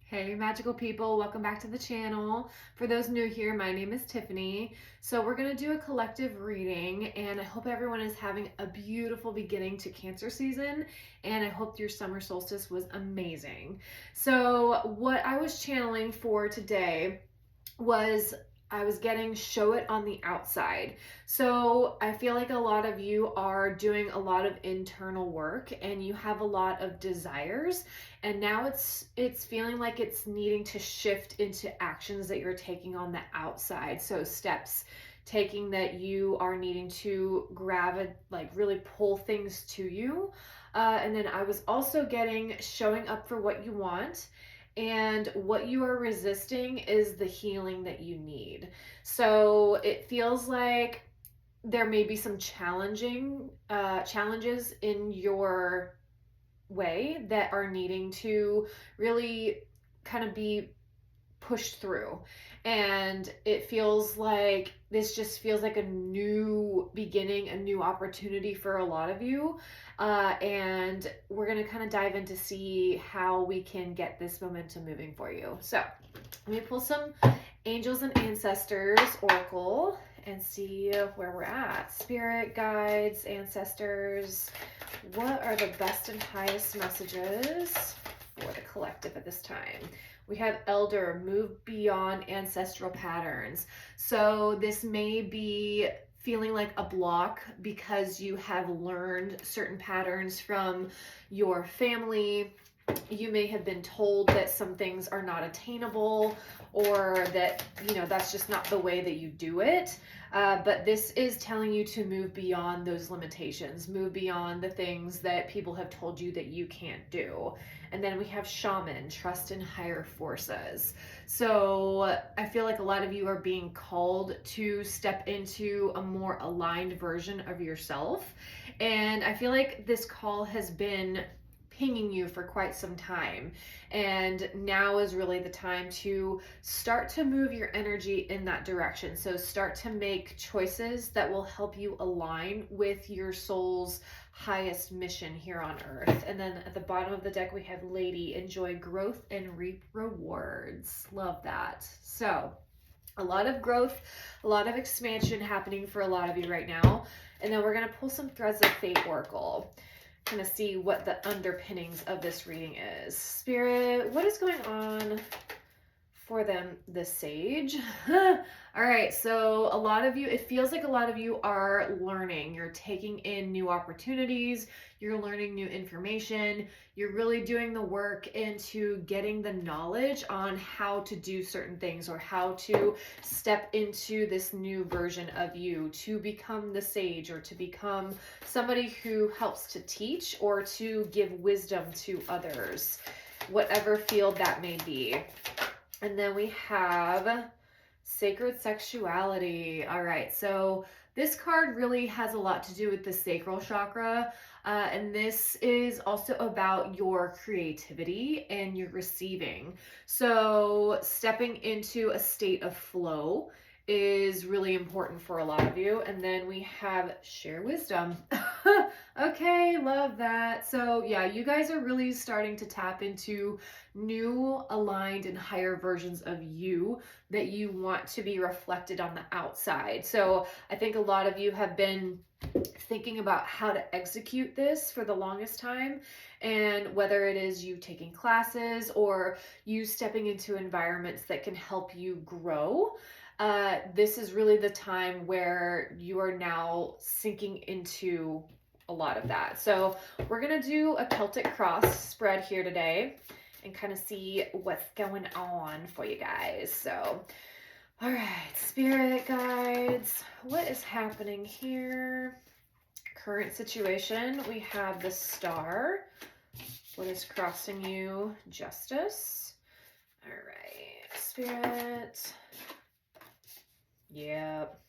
Hey magical people, welcome back to the channel. For those new here, my name is Tiffany. So we're going to do a collective reading and I hope everyone is having a beautiful beginning to Cancer season and I hope your summer solstice was amazing. So what I was channeling for today was I was getting show it on the outside. So I feel like a lot of you are doing a lot of internal work and you have a lot of desires, and now it's feeling like it's needing to shift into actions that you're taking on the outside. So steps taking that you are needing to grab it, like really pull things to you. And then I was also getting showing up for what you want, and what you are resisting is the healing that you need. So it feels like there may be some challenges in your way that are needing to really kind of be pushed through. And it feels like this just feels like a new beginning, a new opportunity for a lot of you. And we're going to kind of dive in to see how we can get this momentum moving for you. So let me pull some angels and ancestors oracle and see where we're at. Spirit guides, ancestors, what are the best and highest messages for the collective at this time? We have elder, move beyond ancestral patterns. So this may be feeling like a block because you have learned certain patterns from your family. You may have been told that some things are not attainable, or that, that's just not the way that you do it. But this is telling you to move beyond those limitations, move beyond the things that people have told you that you can't do. And then we have shaman, trust in higher forces. So I feel like a lot of you are being called to step into a more aligned version of yourself. And I feel like this call has been pinging you for quite some time, and now is really the time to start to move your energy in that direction. So start to make choices that will help you align with your soul's highest mission here on earth. And then at the bottom of the deck we have lady, enjoy growth and reap rewards. Love that. So a lot of growth, a lot of expansion happening for a lot of you right now. And then we're going to pull some threads of fate oracle, kind of see what the underpinnings of this reading is. Spirit, what is going on for them, the sage? All right, so a lot of you, it feels like a lot of you are learning. You're taking in new opportunities, you're learning new information, you're really doing the work into getting the knowledge on how to do certain things, or how to step into this new version of you to become the sage, or to become somebody who helps to teach or to give wisdom to others, whatever field that may be. And then we have sacred sexuality. All right, so this card really has a lot to do with the sacral chakra. And this is also about your creativity and your receiving. So stepping into a state of flow is really important for a lot of you. And then we have share wisdom. Okay, love that. So yeah, you guys are really starting to tap into new, aligned, and higher versions of you that you want to be reflected on the outside. So I think a lot of you have been thinking about how to execute this for the longest time, and whether it is you taking classes or you stepping into environments that can help you grow, this is really the time where you are now sinking into a lot of that. So we're gonna do a Celtic cross spread here today and kind of see what's going on for you guys. So all right, spirit guides, what is happening here? Current situation, we have the star. What is crossing you? Justice. All right, spirit. Yep.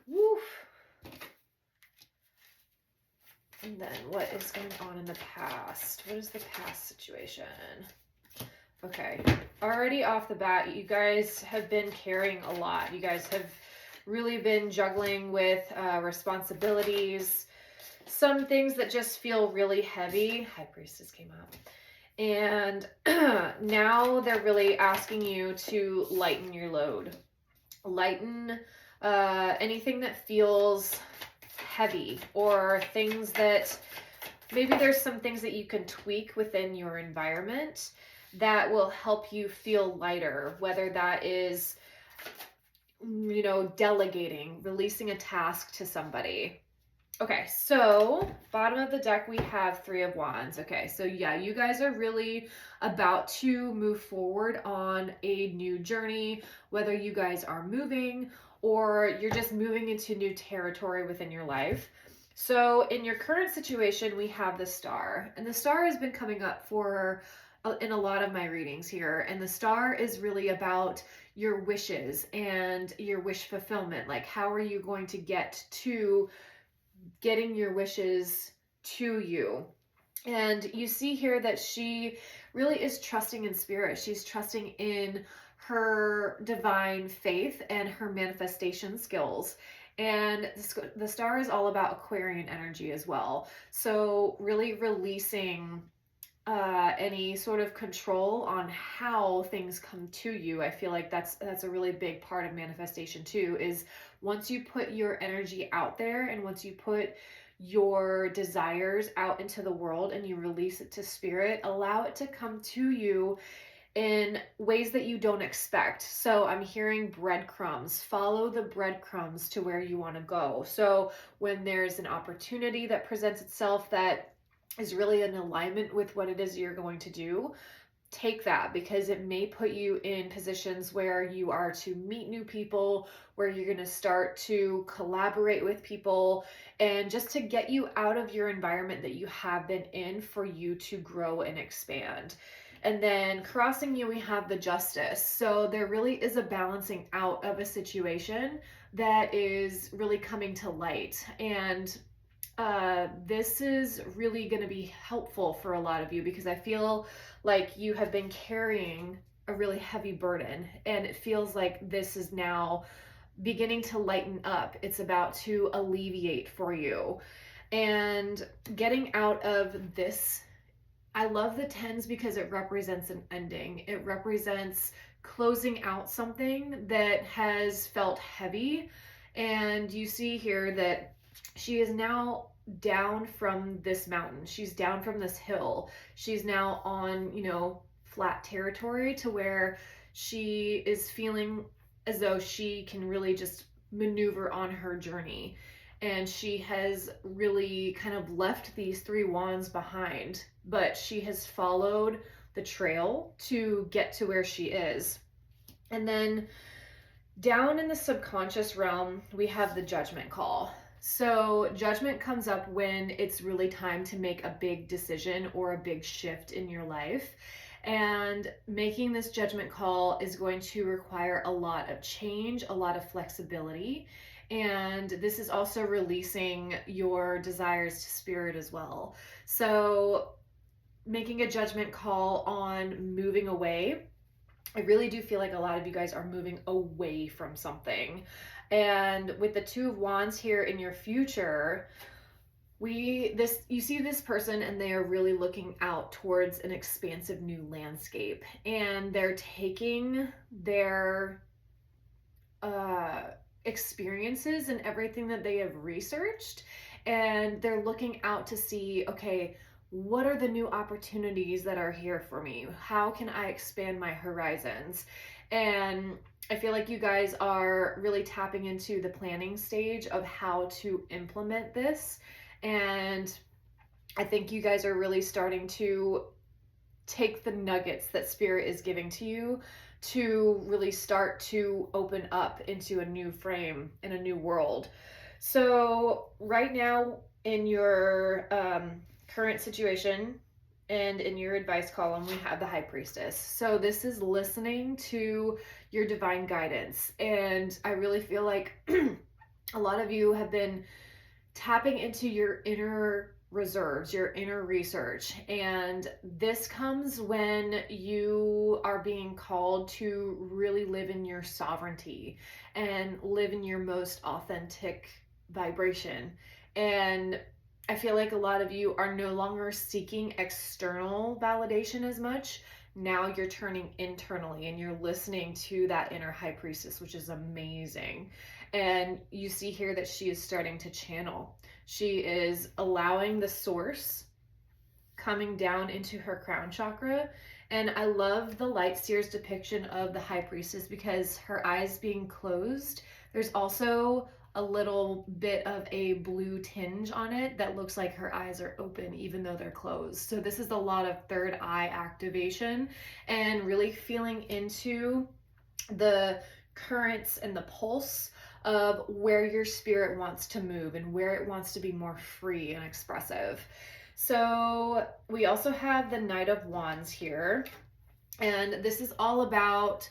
Woof. And then what is going on in the past? What is the past situation? Okay, already off the bat, you guys have been carrying a lot. You guys have really been juggling with responsibilities, some things that just feel really heavy. High Priestess came out. And now they're really asking you to lighten your load. Lighten anything that feels heavy, or things that maybe there's some things that you can tweak within your environment that will help you feel lighter, whether that is, delegating, releasing a task to somebody. Okay, so bottom of the deck, we have Three of Wands. Okay, so yeah, you guys are really about to move forward on a new journey, whether you guys are moving or you're just moving into new territory within your life. So in your current situation, we have the Star, and the Star has been coming up for in a lot of my readings here, and the Star is really about your wishes and your wish fulfillment. Like, how are you going to get to getting your wishes to you? And you see here that she really is trusting in spirit. She's trusting in her divine faith and her manifestation skills. And the Star is all about Aquarian energy as well. So really releasing any sort of control on how things come to you. I feel like that's a really big part of manifestation too, is once you put your energy out there and once you put your desires out into the world and you release it to spirit, allow it to come to you in ways that you don't expect. So I'm hearing breadcrumbs. Follow the breadcrumbs to where you want to go. So when there's an opportunity that presents itself that is really in alignment with what it is you're going to do, take that, because it may put you in positions where you are to meet new people, where you're going to start to collaborate with people, and just to get you out of your environment that you have been in for you to grow and expand. And then crossing you, we have the Justice. So there really is a balancing out of a situation that is really coming to light. And this is really going to be helpful for a lot of you, because I feel like you have been carrying a really heavy burden, and it feels like this is now beginning to lighten up. It's about to alleviate for you. And getting out of this, I love the tens because it represents an ending. It represents closing out something that has felt heavy. And you see here that she is now down from this mountain. She's down from this hill. She's now on, flat territory, to where she is feeling as though she can really just maneuver on her journey. And she has really kind of left these three wands behind, but she has followed the trail to get to where she is. And then down in the subconscious realm, we have the judgment call. So judgment comes up when it's really time to make a big decision or a big shift in your life. And making this judgment call is going to require a lot of change, a lot of flexibility. And this is also releasing your desires to spirit as well. So making a judgment call on moving away, I really do feel like a lot of you guys are moving away from something. And with the Two of Wands here in your future, you see this person, and they are really looking out towards an expansive new landscape, and they're taking their experiences and everything that they have researched, and they're looking out to see, okay, what are the new opportunities that are here for me? How can I expand my horizons? And I feel like you guys are really tapping into the planning stage of how to implement this. And I think you guys are really starting to take the nuggets that Spirit is giving to you to really start to open up into a new frame in a new world. So right now in your current situation and in your advice column, we have the High Priestess. So this is listening to your divine guidance. And I really feel like a lot of you have been tapping into your inner reserves, your inner research. And this comes when you are being called to really live in your sovereignty and live in your most authentic vibration. And I feel like a lot of you are no longer seeking external validation as much. Now you're turning internally and you're listening to that inner high priestess, which is amazing. And you see here that she is starting to channel. She is allowing the source coming down into her crown chakra. And I love the light seer's depiction of the high priestess because her eyes being closed, there's also a little bit of a blue tinge on it that looks like her eyes are open even though they're closed. So this is a lot of third eye activation and really feeling into the currents and the pulse of where your spirit wants to move and where it wants to be more free and expressive. So we also have the Knight of Wands here, and this is all about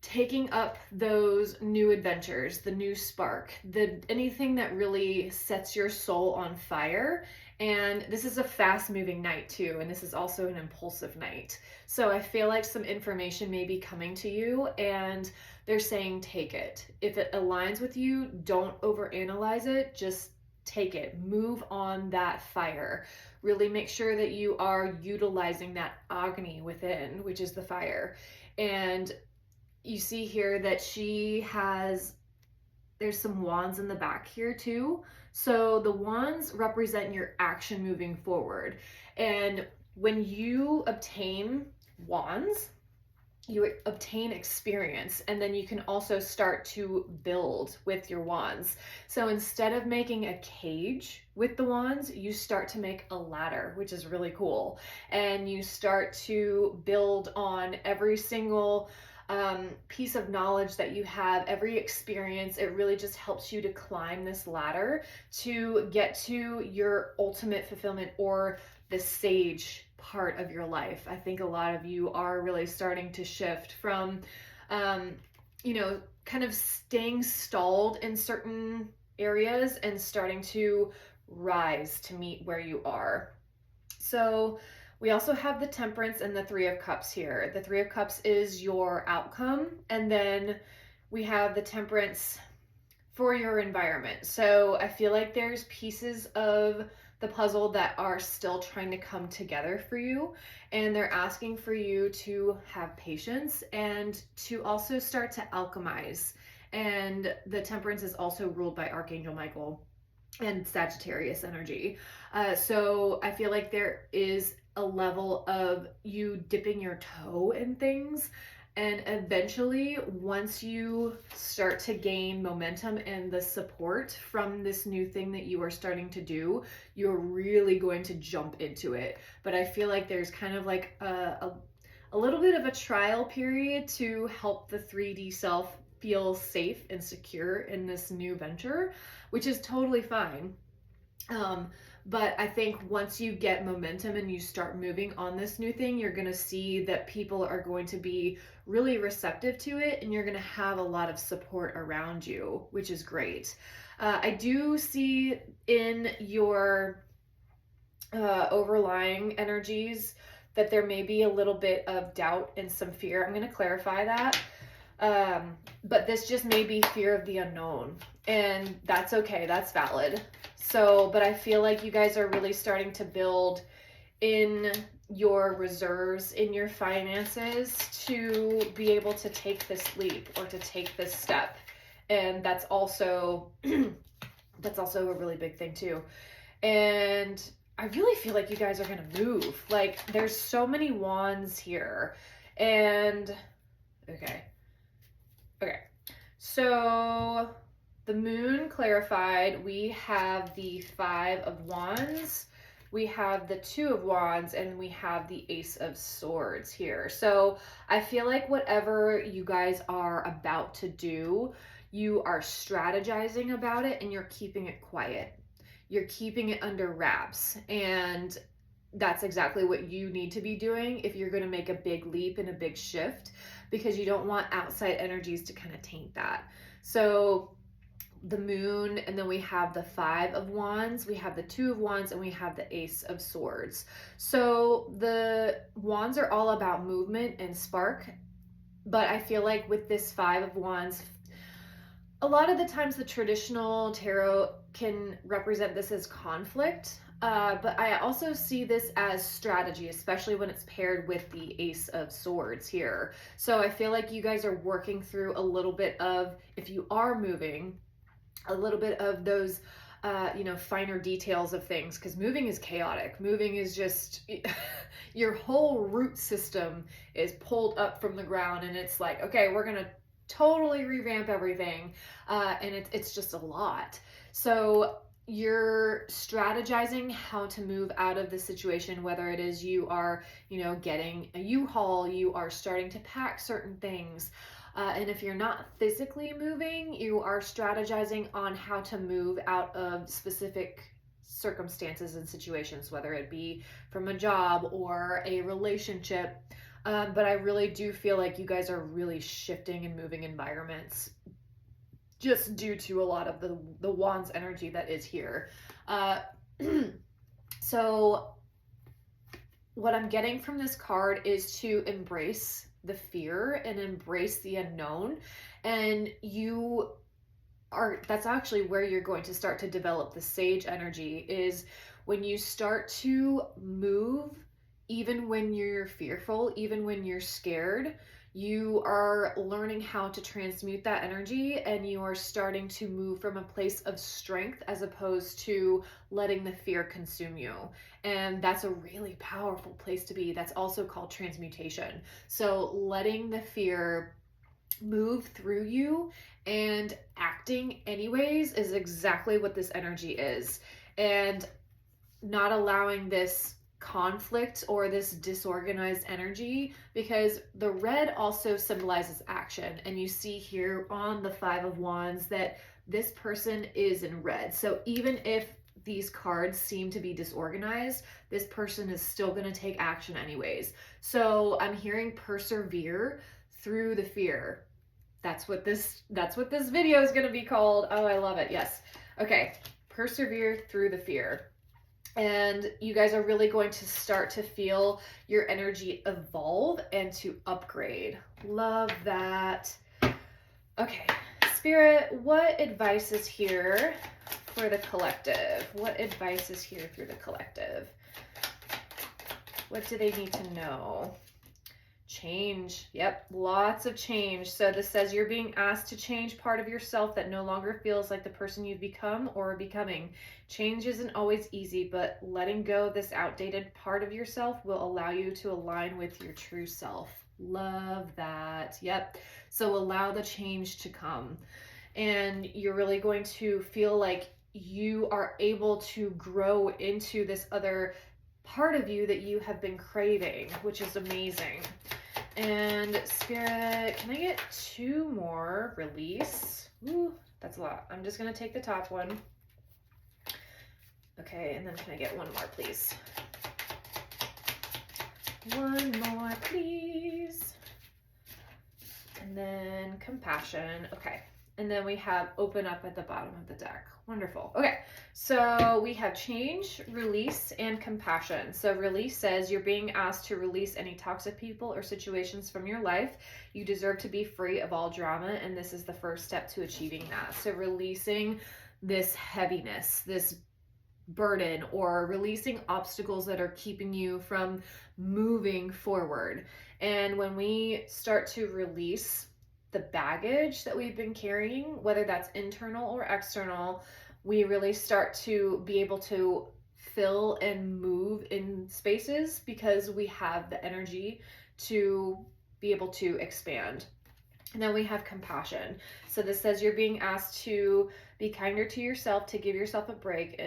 taking up those new adventures, the new spark, anything that really sets your soul on fire. And this is a fast moving night too, and this is also an impulsive night. So I feel like some information may be coming to you and they're saying take it. If it aligns with you, don't overanalyze it, just take it. Move on that fire. Really make sure that you are utilizing that Agni within, which is the fire. And you see here that there's some wands in the back here too. So the wands represent your action moving forward. And when you obtain wands, you obtain experience, and then you can also start to build with your wands. So instead of making a cage with the wands, you start to make a ladder, which is really cool. And you start to build on every single piece of knowledge that you have, every experience. It really just helps you to climb this ladder to get to your ultimate fulfillment or the sage part of your life. I think a lot of you are really starting to shift from, kind of staying stalled in certain areas and starting to rise to meet where you are. So we also have the Temperance and the Three of Cups here. The Three of Cups is your outcome, and then we have the Temperance for your environment. So I feel like there's pieces of the puzzle that are still trying to come together for you, and they're asking for you to have patience and to also start to alchemize. And the Temperance is also ruled by Archangel Michael and Sagittarius energy. So I feel like there is a level of you dipping your toe in things. And eventually, once you start to gain momentum and the support from this new thing that you are starting to do, you're really going to jump into it. But I feel like there's kind of like a little bit of a trial period to help the 3D self feel safe and secure in this new venture, which is totally fine. But I think once you get momentum and you start moving on this new thing, you're going to see that people are going to be really receptive to it, and you're going to have a lot of support around you, which is great. I do see in your overlying energies that there may be a little bit of doubt and some fear. I'm going to clarify that. But this just may be fear of the unknown, and that's okay. That's valid. So, but I feel like you guys are really starting to build in your reserves, in your finances to be able to take this leap or to take this step. And that's also, that's also a really big thing too. And I really feel like you guys are going to move. Like there's so many wands here. And okay. So the moon clarified, we have the Five of Wands, we have the Two of Wands, and we have the Ace of Swords here. So I feel like whatever you guys are about to do, you are strategizing about it and you're keeping it quiet. You're keeping it under wraps. And that's exactly what you need to be doing if you're going to make a big leap and a big shift, because you don't want outside energies to kind of taint that. So the moon, and then we have the Five of Wands, we have the Two of Wands, and we have the Ace of Swords. So the wands are all about movement and spark, but I feel like with this Five of Wands, A lot of the times the traditional tarot can represent this as conflict, but I also see this as strategy, especially when it's paired with the Ace of Swords here. So I feel like you guys are working through a little bit of, if you are moving, a little bit of those finer details of things, because moving is chaotic. Moving is just your whole root system is pulled up from the ground, and it's like, okay, we're gonna totally revamp everything, and it's just a lot. So you're strategizing how to move out of the situation, whether it is you are, getting a U-Haul, you are starting to pack certain things. And if you're not physically moving, you are strategizing on how to move out of specific circumstances and situations, whether it be from a job or a relationship. But I really do feel like you guys are really shifting and moving environments just due to a lot of the Wands energy that is here. So what I'm getting from this card is to embrace the fear and embrace the unknown. And that's actually where you're going to start to develop the sage energy, is when you start to move, even when you're fearful, even when you're scared, you are learning how to transmute that energy, and you are starting to move from a place of strength as opposed to letting the fear consume you. And that's a really powerful place to be. That's also called transmutation. So letting the fear move through you and acting anyways is exactly what this energy is. And not allowing this conflict or this disorganized energy, because the red also symbolizes action. And you see here on the Five of Wands that this person is in red. So even if these cards seem to be disorganized, this person is still going to take action anyways. So I'm hearing persevere through the fear. That's what this video is going to be called. Oh, I love it. Yes. Okay. Persevere through the fear. And you guys are really going to start to feel your energy evolve and to upgrade. Love that. Okay, Spirit, what advice is here for the collective? What advice is here through the collective? What do they need to know? Change. Yep, lots of change. So this says you're being asked to change part of yourself that no longer feels like the person you've become or are becoming. Change isn't always easy, but letting go of this outdated part of yourself will allow you to align with your true self. Love that. Yep. So allow the change to come. And you're really going to feel like you are able to grow into this other part of you that you have been craving, which is amazing. And Spirit, can I get 2 more? Release. Ooh, that's a lot. I'm just going to take the top one. Okay, and then can I get 1 more, please? 1 more, please. And then compassion. Okay. And then we have open up at the bottom of the deck. Wonderful. Okay, so we have change, release, and compassion. So release says you're being asked to release any toxic people or situations from your life. You deserve to be free of all drama, and this is the first step to achieving that. So releasing this heaviness, this burden, or releasing obstacles that are keeping you from moving forward. And when we start to release the baggage that we've been carrying, whether that's internal or external, we really start to be able to fill and move in spaces because we have the energy to be able to expand. And then we have compassion. So this says you're being asked to be kinder to yourself, to give yourself a break.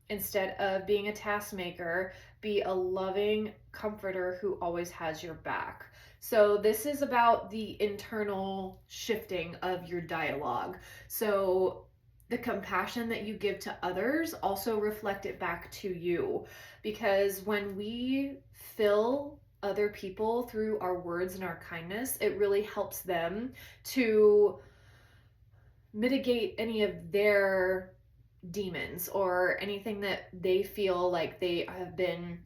Instead of being a taskmaker, be a loving comforter who always has your back. So this is about the internal shifting of your dialogue. So the compassion that you give to others, also reflect it back to you. Because when we fill other people through our words and our kindness, it really helps them to mitigate any of their demons or anything that they feel like they have been,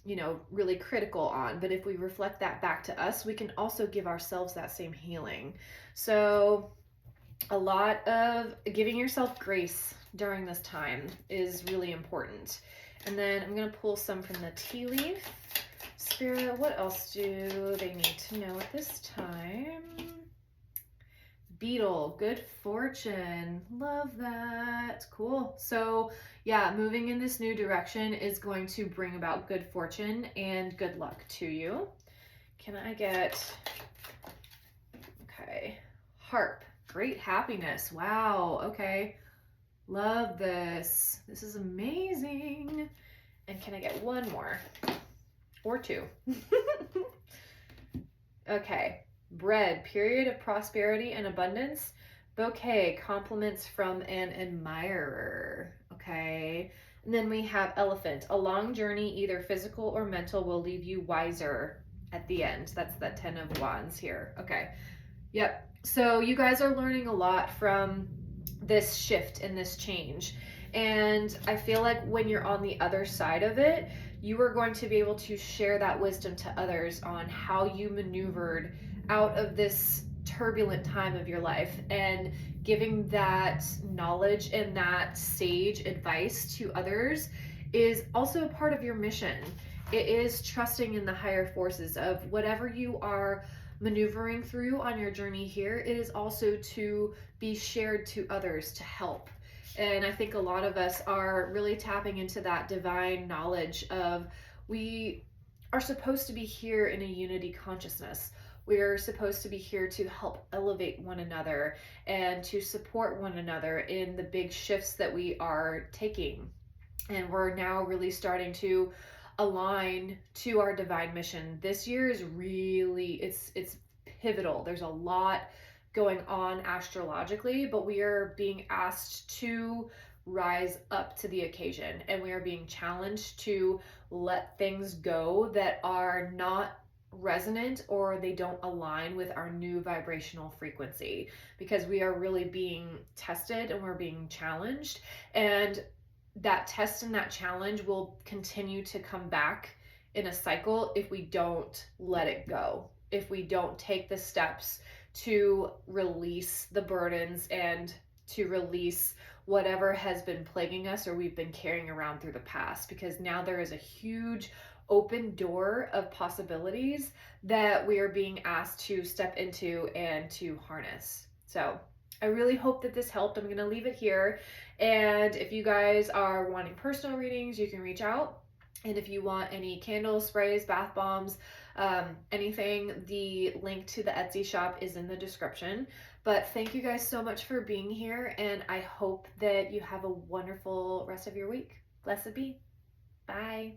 really critical on. But if we reflect that back to us, we can also give ourselves that same healing. So a lot of giving yourself grace during this time is really important. And then I'm going to pull some from the tea leaf. Spirit, what else do they need to know at this time? Beetle, good fortune. Love that. Cool. So, yeah, moving in this new direction is going to bring about good fortune and good luck to you. Can I get, okay, harp, great happiness. Wow, okay. Love this. This is amazing. And can I get one more? Or two? Okay. Bread, period of prosperity and abundance. Bouquet, compliments from an admirer. Okay. And then we have elephant. A long journey, either physical or mental, will leave you wiser at the end. That's the 10 of Wands here. Okay. Yep. So you guys are learning a lot from this shift and this change. And I feel like when you're on the other side of it, you are going to be able to share that wisdom to others on how you maneuvered out of this turbulent time of your life, and giving that knowledge and that sage advice to others is also a part of your mission. It is trusting in the higher forces of whatever you are maneuvering through on your journey here. It is also to be shared to others to help. And I think a lot of us are really tapping into that divine knowledge of we are supposed to be here in a unity consciousness. We're supposed to be here to help elevate one another and to support one another in the big shifts that we are taking. And we're now really starting to align to our divine mission. This year is really, it's pivotal. There's a lot going on astrologically, but we are being asked to rise up to the occasion, and we are being challenged to let things go that are not resonant or they don't align with our new vibrational frequency, because we are really being tested and we're being challenged. And that test and that challenge will continue to come back in a cycle if we don't let it go, if we don't take the steps to release the burdens and to release whatever has been plaguing us or we've been carrying around through the past. Because now there is a huge open door of possibilities that we are being asked to step into and to harness. So I really hope that this helped. I'm going to leave it here. And if you guys are wanting personal readings, you can reach out. And if you want any candles, sprays, bath bombs, anything, the link to the Etsy shop is in the description. But thank you guys so much for being here. And I hope that you have a wonderful rest of your week. Blessed be. Bye.